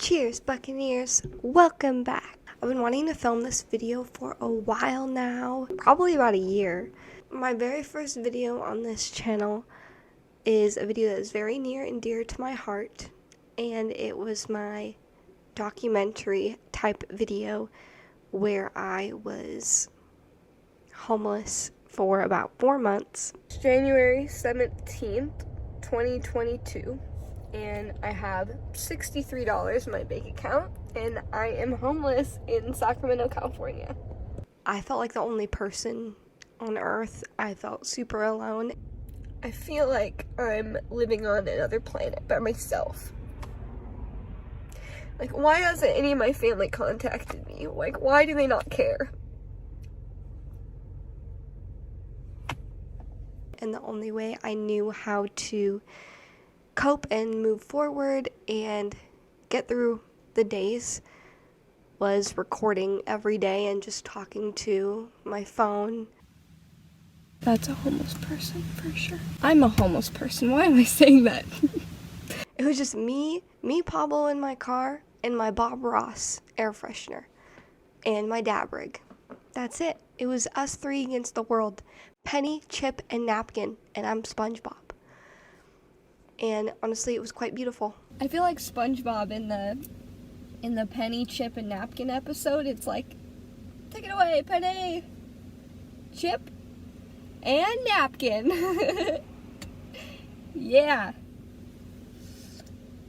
Cheers, Buccaneers. Welcome back. I've been wanting to film this video for a while now, probably about a year. My very first video on this channel is a video that is very near and dear to my heart, and it was my documentary type video where I was homeless for about 4 months. It's January 17th, 2022. And I have $63 in my bank account, and I am homeless in Sacramento, California. I felt like the only person on earth. I felt super alone. I feel like I'm living on another planet by myself. Like, why hasn't any of my family contacted me? Like, why do they not care? And the only way I knew how to cope and move forward and get through the days was recording every day and just talking to my phone. That's a homeless person for sure. I'm a homeless person. Why am I saying that? It was just me, Pablo in my car, and my Bob Ross air freshener, and my dab rig. That's it. It was us three against the world. Penny, Chip, and Napkin, and I'm SpongeBob. And honestly, it was quite beautiful. I feel like SpongeBob in the Penny, Chip, and Napkin episode. It's like, take it away, Penny, Chip, and Napkin. Yeah.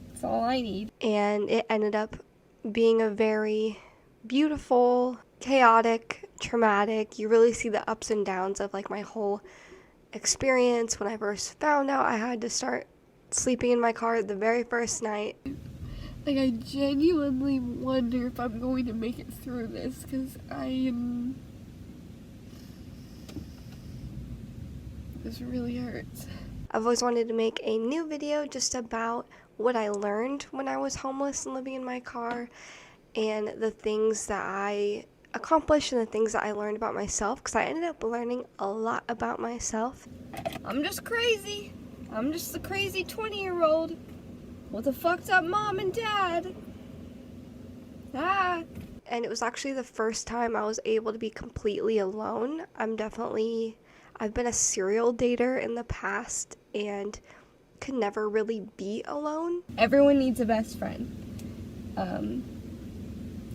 That's all I need. And it ended up being a very beautiful, chaotic, traumatic. You really see the ups and downs of like my whole experience. When I first found out I had to start sleeping in my car the very first night. Like, I genuinely wonder if I'm going to make it through this, because this really hurts. I've always wanted to make a new video just about what I learned when I was homeless and living in my car, and the things that I accomplished and the things that I learned about myself, because I ended up learning a lot about myself. I'm just crazy. I'm just a crazy 20-year-old with a fucked up mom and dad. And it was actually the first time I was able to be completely alone. I've been a serial dater in the past and could never really be alone. Everyone needs a best friend.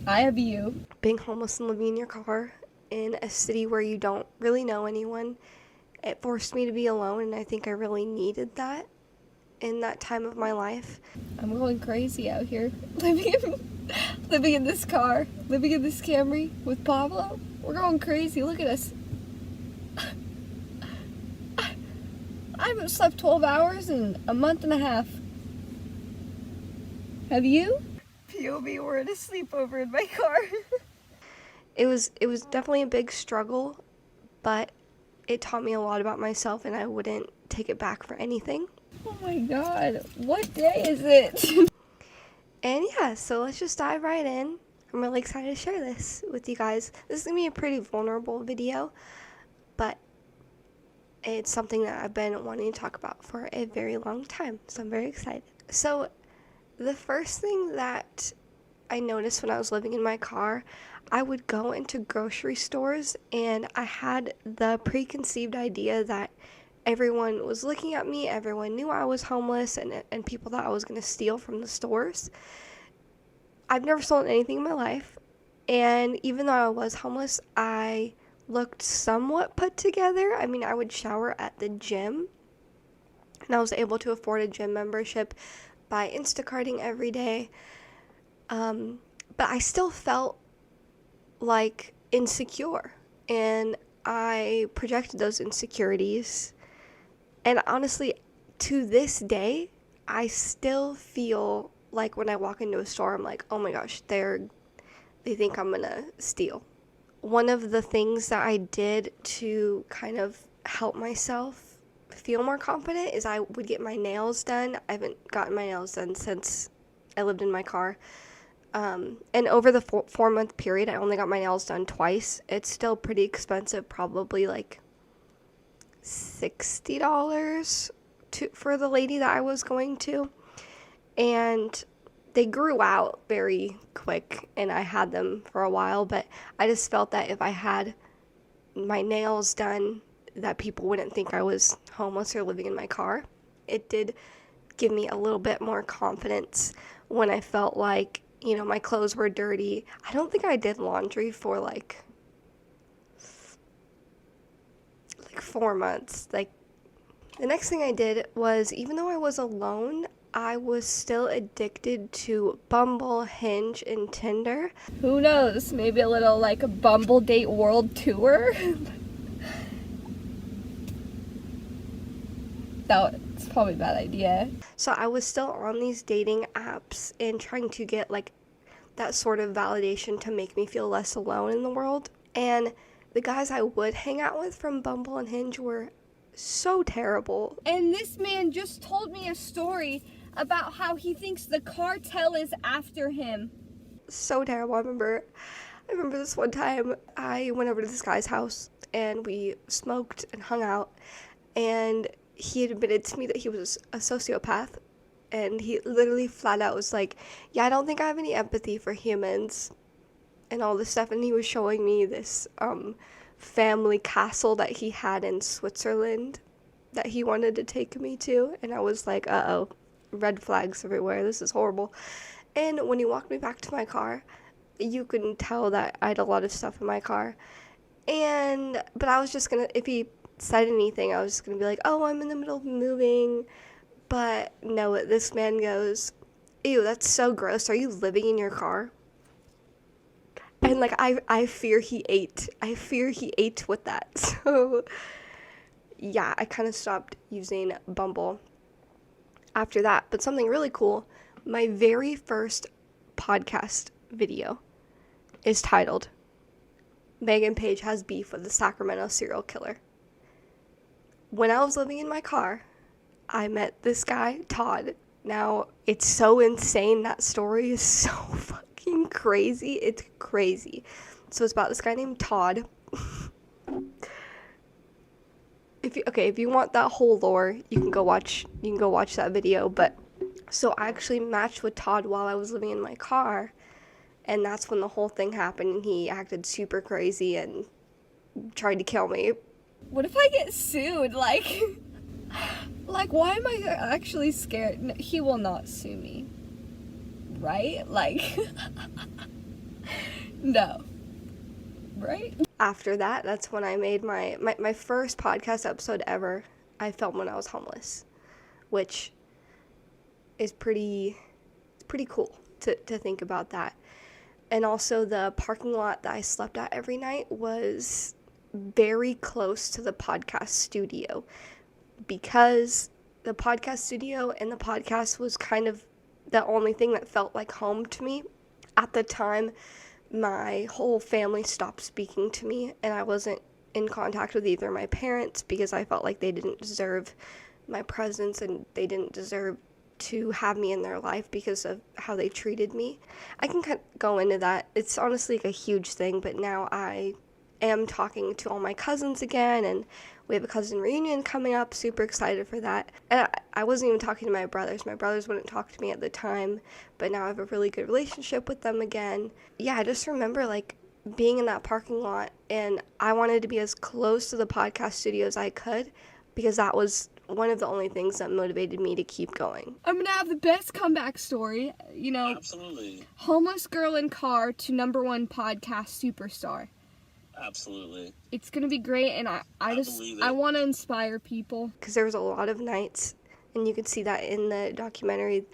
I have you. Being homeless and living in your car in a city where you don't really know anyone, it forced me to be alone, and I think I really needed that in that time of my life. I'm going crazy out here, living in this car, living in this Camry with Pablo. We're going crazy. Look at us. I haven't slept 12 hours in a month and a half. Have you? POV, we're at a sleepover in my car. It was definitely a big struggle, but it taught me a lot about myself, and I wouldn't take it back for anything. Oh my god, what day is it? And yeah, so let's just dive right in. I'm really excited to share this with you guys. This is going to be a pretty vulnerable video, but it's something that I've been wanting to talk about for a very long time, so I'm very excited. So the first thing that I noticed when I was living in my car, I would go into grocery stores and I had the preconceived idea that everyone was looking at me, everyone knew I was homeless, and people thought I was going to steal from the stores. I've never stolen anything in my life, and even though I was homeless, I looked somewhat put together. I mean, I would shower at the gym, and I was able to afford a gym membership by Instacarting every day, but I still felt like insecure, and I projected those insecurities, and honestly, to this day, I still feel like when I walk into a store, I'm like, oh my gosh, they think I'm gonna steal. One of the things that I did to kind of help myself feel more confident is I would get my nails done. I haven't gotten my nails done since I lived in my car. And over the 4-month period, I only got my nails done twice. It's still pretty expensive, probably like $60 for the lady that I was going to. And they grew out very quick and I had them for a while, but I just felt that if I had my nails done, that people wouldn't think I was homeless or living in my car. It did give me a little bit more confidence when I felt like, my clothes were dirty. I don't think I did laundry for like 4 months. Like, the next thing I did was, even though I was alone, I was still addicted to Bumble, Hinge, and Tinder. Who knows? Maybe a little like a Bumble Date World Tour? That's probably a bad idea. So I was still on these dating apps and trying to get like that sort of validation to make me feel less alone in the world. And the guys I would hang out with from Bumble and Hinge were so terrible. And this man just told me a story about how he thinks the cartel is after him. So terrible. I remember this one time I went over to this guy's house and we smoked and hung out, and he had admitted to me that he was a sociopath, and he literally flat out was like, yeah, I don't think I have any empathy for humans and all this stuff. And he was showing me this family castle that he had in Switzerland that he wanted to take me to, and I was like, uh-oh, red flags everywhere, this is horrible. And when he walked me back to my car, you couldn't tell that I had a lot of stuff in my car. But I was just gonna, if he said anything, I was just gonna be like, oh, I'm in the middle of moving. But no, this man goes, ew, that's so gross, are you living in your car? And like, I fear he ate with that. So yeah, I kind of stopped using Bumble after that. But something really cool, my very first podcast video is titled Megan Page Has Beef with the Sacramento Serial Killer. When I was living in my car, I met this guy, Todd. Now, it's so insane. That story is so fucking crazy. It's crazy. So it's about this guy named Todd. If you want that whole lore, you can go watch that video. But so I actually matched with Todd while I was living in my car, and that's when the whole thing happened, and he acted super crazy and tried to kill me. What if I get sued? Like, why am I actually scared? No, he will not sue me, right? Like, no, right? After that, that's when I made my first podcast episode ever. I filmed when I was homeless, which is pretty cool to think about that. And also, the parking lot that I slept at every night was very close to the podcast studio, because the podcast studio and the podcast was kind of the only thing that felt like home to me. At the time, my whole family stopped speaking to me, and I wasn't in contact with either my parents because I felt like they didn't deserve my presence and they didn't deserve to have me in their life because of how they treated me. I can kind of go into that. It's honestly like a huge thing, but now I am talking to all my cousins again, and we have a cousin reunion coming up. Super excited for that. And I wasn't even talking to my brothers. My brothers wouldn't talk to me at the time, but now I have a really good relationship with them again. Yeah, I just remember like being in that parking lot, and I wanted to be as close to the podcast studio as I could because that was one of the only things that motivated me to keep going. I'm gonna have the best comeback story, Absolutely. Homeless girl in car to #1 podcast superstar. Absolutely. It's gonna be great, and I want to inspire people. Because there was a lot of nights, and you could see that in the documentary,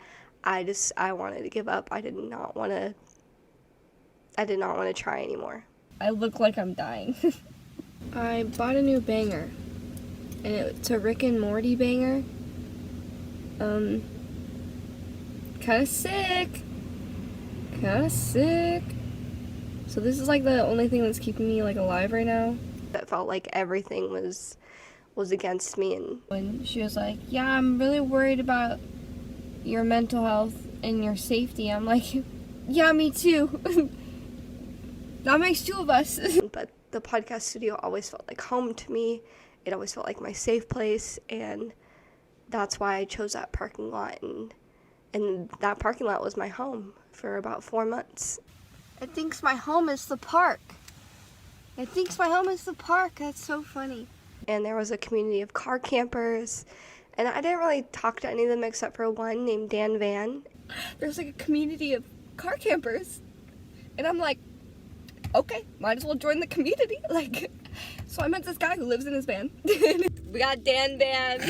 I wanted to give up. I did not want to try anymore. I look like I'm dying. I bought a new banger, and it's a Rick and Morty banger. Kind of sick. So this is like the only thing that's keeping me like alive right now. It felt like everything was against me, and when she was like, yeah, I'm really worried about your mental health and your safety, I'm like, yeah, me too. That makes two of us. But the podcast studio always felt like home to me. It always felt like my safe place, and that's why I chose that parking lot. And And that parking lot was my home for about 4 months. It thinks my home is the park. It thinks my home is the park. That's so funny. And there was a community of car campers. And I didn't really talk to any of them except for one named Dan Van. There's like a community of car campers. And I'm like, okay, might as well join the community. Like, so I met this guy who lives in his van. We got Dan Van.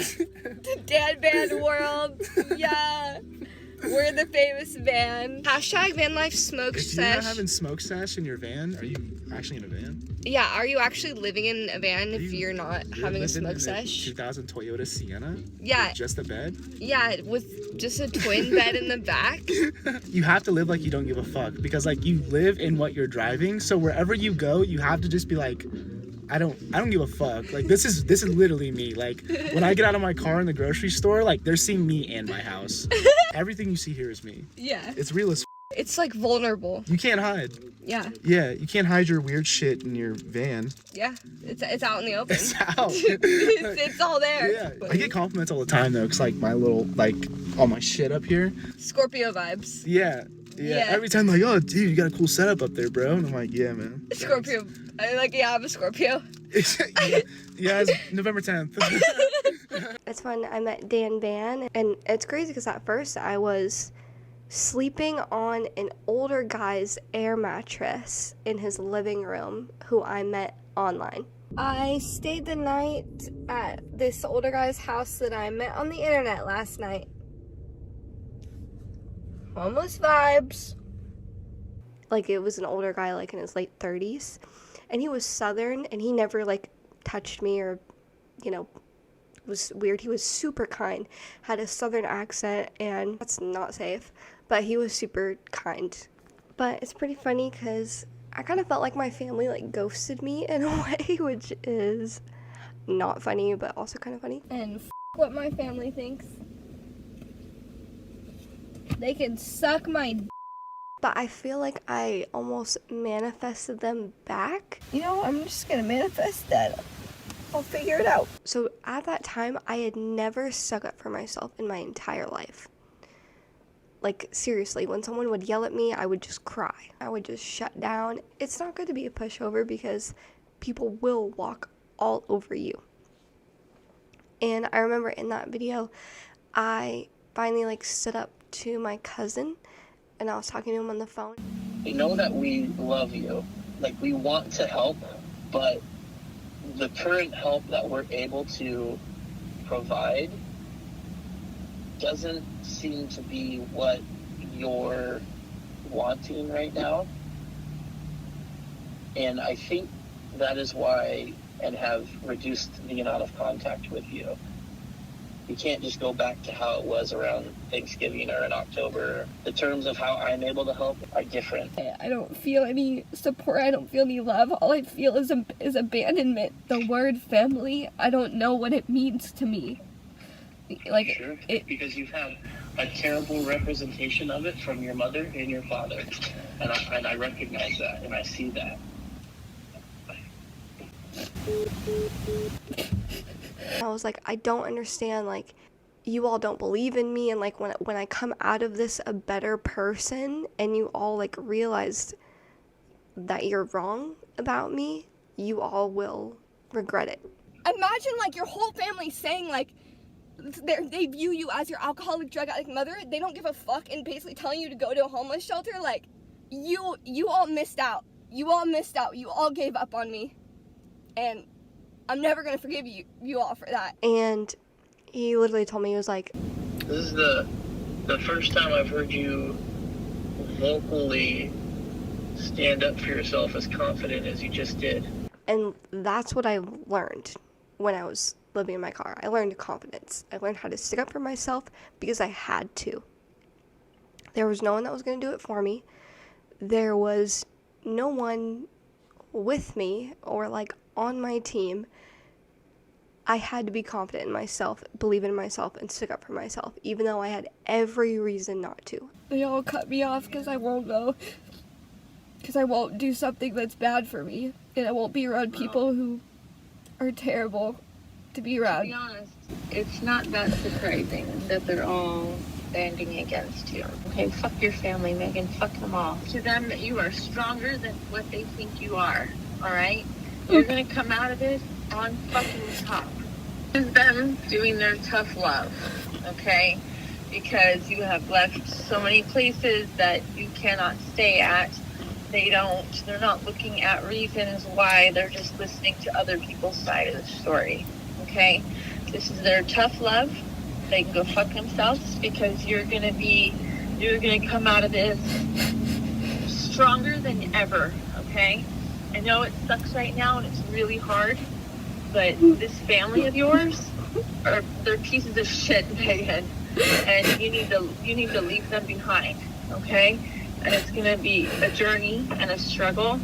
Dan Van World. Yeah. We're the famous van. Hashtag van life smoke If you're not sesh. having smoke sesh in your van, are you actually in a van? Yeah, are you actually living in a van if you're not You're having a living smoke in sesh? 2000 Toyota Sienna? Yeah. With just a bed? Yeah, with just a twin bed in the back. You have to live like you don't give a fuck because like you live in what you're driving. So wherever you go, you have to just be like, I don't give a fuck. Like this is literally me. Like when I get out of my car in the grocery store, like they're seeing me and my house. Everything you see here is me. Yeah. It's real as It's like vulnerable. you can't hide. Yeah. Yeah, you can't hide your weird shit in your van. Yeah. It's out in the open. It's out. It's all there. Yeah, I get compliments all the time though, cause like my little all my shit up here. Scorpio vibes. Yeah. Yeah. Every time like, oh dude, you got a cool setup up there, bro. And I'm like, yeah, man. Scorpio. I'm a Scorpio. Yeah, it's November 10th. That's when I met Dan Van. And it's crazy because at first I was sleeping on an older guy's air mattress in his living room who I met online. I stayed the night at this older guy's house that I met on the internet last night. Homeless vibes. Like it was an older guy like in his late 30s. And he was Southern and he never like touched me or, was weird. He was super kind, had a Southern accent, and that's not safe, but he was super kind. But it's pretty funny because I kind of felt like my family like ghosted me in a way, which is not funny, but also kind of funny. And what my family thinks. They can suck my But I feel like I almost manifested them back. I'm just gonna manifest that. I'll figure it out. So at that time, I had never stuck up for myself in my entire life. Like, seriously, when someone would yell at me, I would just cry. I would just shut down. It's not good to be a pushover because people will walk all over you. And I remember in that video, I finally, stood up to my cousin, and I was talking to him on the phone. We know that we love you. Like, we want to help, but the current help that we're able to provide doesn't seem to be what you're wanting right now. And I think that is why, and have reduced the amount of contact with you. You can't just go back to how it was around Thanksgiving or in October. The terms of how I'm able to help are different. I don't feel any support. I don't feel any love. All I feel is abandonment. The word family, I don't know what it means to me. Like, Sure, because you've had a terrible representation of it from your mother and your father. And I recognize that, and I see that. I was like, I don't understand, you all don't believe in me, and when I come out of this a better person and you all realized that you're wrong about me, you all will regret it. imagine your whole family saying they view you as your alcoholic, drug addict mother. They don't give a fuck and basically telling you to go to a homeless shelter. You all missed out. You all gave up on me. And I'm never gonna forgive you all for that. And he literally told me, he was like, This is the first time I've heard you vocally stand up for yourself as confident as you just did. and that's what I learned when I was living in my car. I learned confidence. I learned how to stick up for myself because I had to. There was no one that was going to do it for me. There was no one with me or on my team. I had to be confident in myself, believe in myself, and stick up for myself, even though I had every reason not to. They all cut me off because I won't go. Because I won't do something that's bad for me. And I won't be around people who are terrible to be around. To be honest, it's not that surprising that they're all banding against you. Okay, fuck your family, Megan. Fuck them all. To them, that you are stronger than what they think you are. All right? You're gonna come out of it on fucking top. This is them doing their tough love. Okay? Because you have left so many places that you cannot stay at. They're not looking at reasons why, they're just listening to other people's side of the story. Okay? This is their tough love. They can go fuck themselves, because you're gonna come out of this stronger than ever, okay? I know it sucks right now and it's really hard, but this family of yours, they're pieces of shit, Megan. And you need to leave them behind, okay? And it's gonna be a journey and a struggle.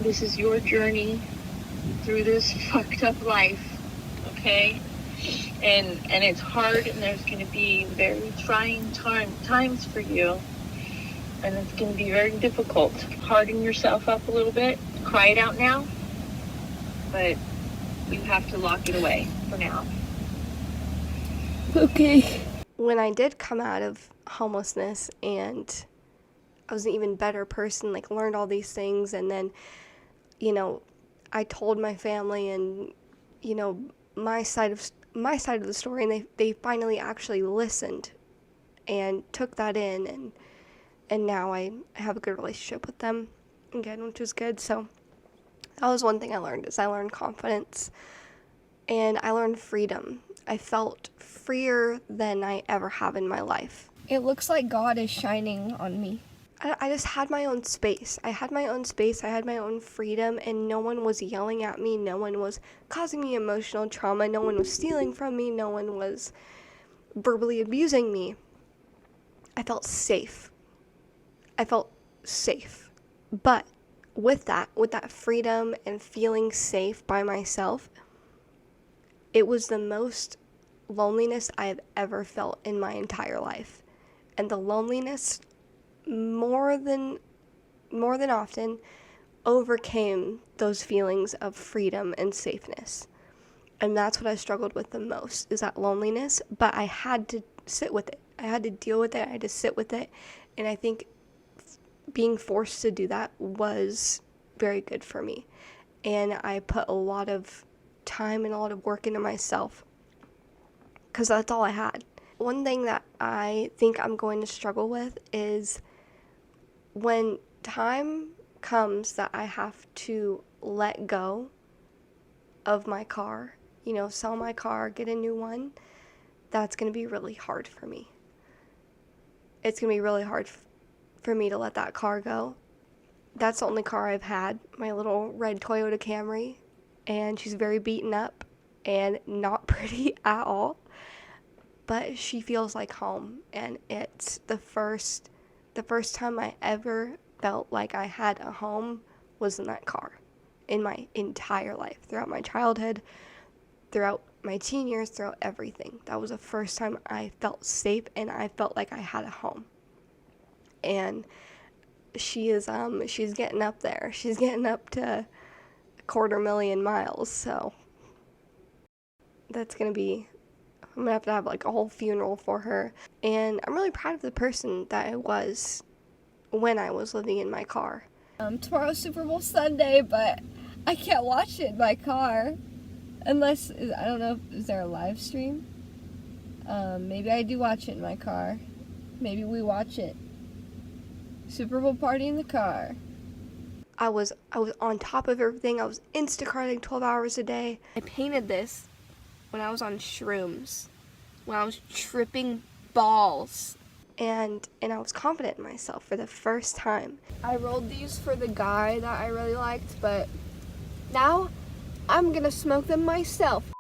This is your journey through this fucked up life, okay? And it's hard, and there's gonna be very trying times for you. And it's gonna be very difficult. Harden yourself up a little bit, cry it out now, but you have to lock it away for now. Okay. When I did come out of homelessness and I was an even better person, like learned all these things, and then, I told my family and, my side of the story, and they finally actually listened and took that in, and now I have a good relationship with them again, which is good. So that was one thing I learned, is I learned confidence and I learned freedom. I felt freer than I ever have in my life. It looks like God is shining on me. I just had my own space. I had my own space. I had my own freedom, and no one was yelling at me. No one was causing me emotional trauma. No one was stealing from me. No one was verbally abusing me. I felt safe. But with that freedom and feeling safe by myself, it was the most loneliness I have ever felt in my entire life. And the loneliness more than often overcame those feelings of freedom and safeness. And that's what I struggled with the most, is that loneliness. But I had to sit with it. I had to deal with it. I had to sit with it. And I think being forced to do that was very good for me. And I put a lot of time and a lot of work into myself, because that's all I had. One thing that I think I'm going to struggle with is when time comes that I have to let go of my car, sell my car, get a new one. That's going to be really hard for me. It's going to be really hard for me to let that car go. That's the only car I've had, my little red Toyota Camry, and she's very beaten up and not pretty at all, but she feels like home. And it's the first time I ever felt like I had a home was in that car, in my entire life, throughout my childhood, throughout my teen years, throughout everything. That was the first time I felt safe and I felt like I had a home. And she's getting up there. She's getting up to 250,000 miles, so that's gonna be, I'm gonna have like a whole funeral for her. And I'm really proud of the person that I was when I was living in my car. Tomorrow's Super Bowl Sunday, but I can't watch it in my car unless, I don't know, is there a live stream? Maybe I do watch it in my car. Maybe we watch it. Super Bowl party in the car. I was on top of everything. I was Instacarting 12 hours a day. I painted this when I was on shrooms, when I was tripping balls. And I was confident in myself for the first time. I rolled these for the guy that I really liked, but now I'm gonna smoke them myself.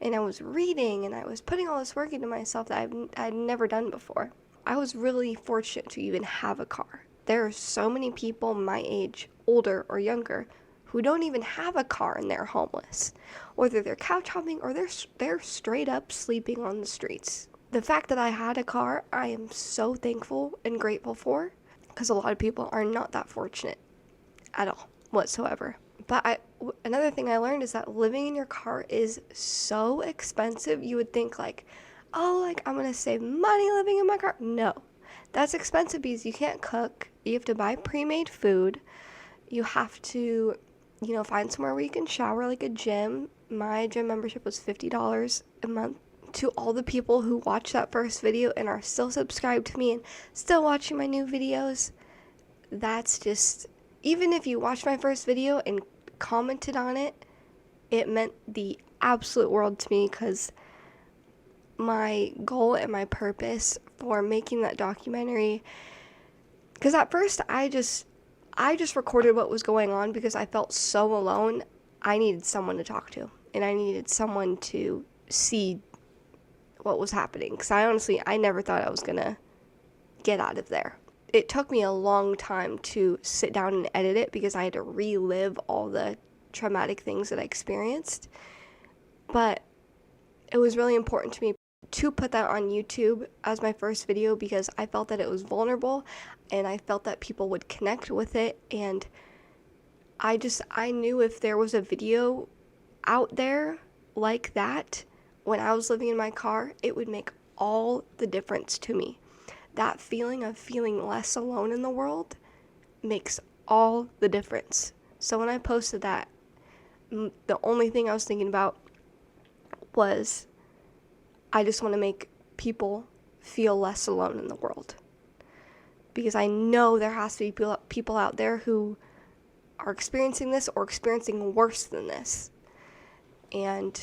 And I was reading, and I was putting all this work into myself that I'd never done before. I was really fortunate to even have a car. There are so many people my age, older or younger, who don't even have a car and they're homeless. Whether they're couch hopping or they're straight up sleeping on the streets. The fact that I had a car, I am so thankful and grateful for, because a lot of people are not that fortunate at all, whatsoever. But another thing I learned is that living in your car is so expensive. You would think like, oh, like, I'm gonna save money living in my car. No, that's expensive because you can't cook. You have to buy pre-made food. You have to, find somewhere where you can shower, like a gym. My gym membership was $50 a month. To all the people who watched that first video and are still subscribed to me and still watching my new videos, that's just, even if you watched my first video and commented on it, it meant the absolute world to me, because my goal and my purpose for making that documentary, because at first I just recorded what was going on because I felt so alone. I needed someone to talk to, and I needed someone to see what was happening, because I never thought I was gonna get out of there. It took me a long time to sit down and edit it because I had to relive all the traumatic things that I experienced, but it was really important to me to put that on YouTube as my first video because I felt that it was vulnerable and I felt that people would connect with it, and I knew if there was a video out there like that when I was living in my car, it would make all the difference to me. That feeling of feeling less alone in the world makes all the difference. So when I posted that, the only thing I was thinking about was, I just want to make people feel less alone in the world. Because I know there has to be people out there who are experiencing this or experiencing worse than this. And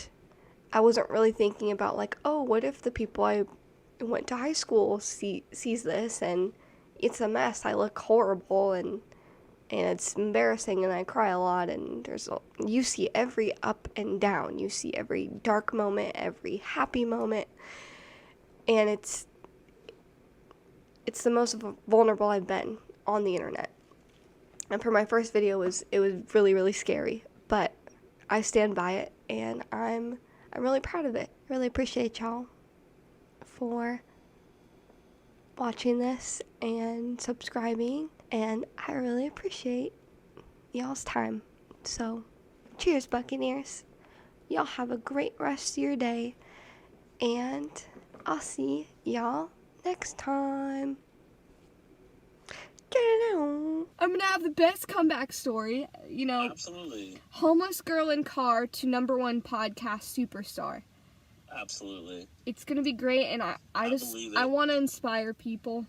I wasn't really thinking about, like, oh, what if the people I went to high school sees this and it's a mess, I look horrible, and it's embarrassing and I cry a lot, and you see every up and down, you see every dark moment, every happy moment, and it's the most vulnerable I've been on the internet. And for my first video, it was really, really scary, but I stand by it, and I'm really proud of it. Really appreciate y'all for watching this and subscribing, and I really appreciate y'all's time. So, cheers, Buccaneers. Y'all have a great rest of your day, and I'll see y'all next time. I'm gonna have the best comeback story, Absolutely. homeless girl in car to #1 podcast superstar. Absolutely. It's gonna be great, and I believe it. I want to inspire people.